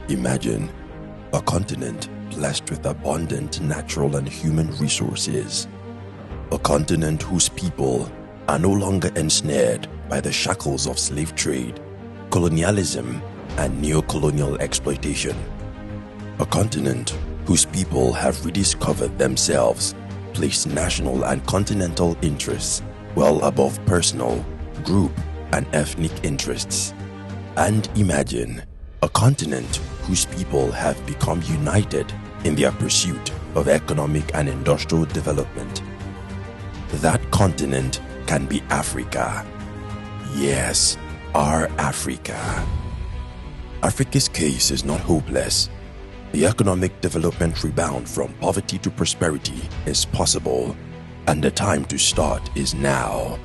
Imagine a continent blessed with abundant natural and human resources. A continent whose people are no longer ensnared by the shackles of slave trade, colonialism, and neo-colonial exploitation. A continent whose people have rediscovered themselves, placed national and continental interests well above personal, group, and ethnic interests. And imagine a continent whose people have become united in their pursuit of economic and industrial development. That continent can be Africa. Yes, our Africa. Africa's case is not hopeless. The economic development rebound from poverty to prosperity is possible, and the time to start is now.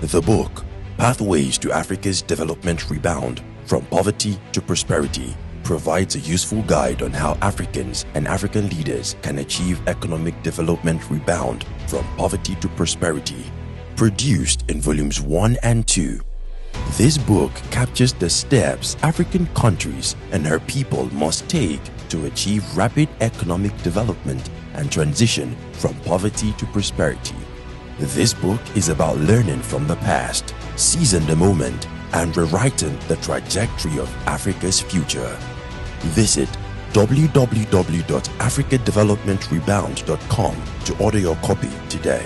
The book, Pathways to Africa's Development Rebound from Poverty to Prosperity, provides a useful guide on how Africans and African leaders can achieve economic development rebound from poverty to prosperity. Produced in volumes 1 and 2, this book captures the steps African countries and her people must take to achieve rapid economic development and transition from poverty to prosperity. This book is about learning from the past, seizing the moment, and rewriting the trajectory of Africa's future. Visit www.africadevelopmentrebound.com to order your copy today.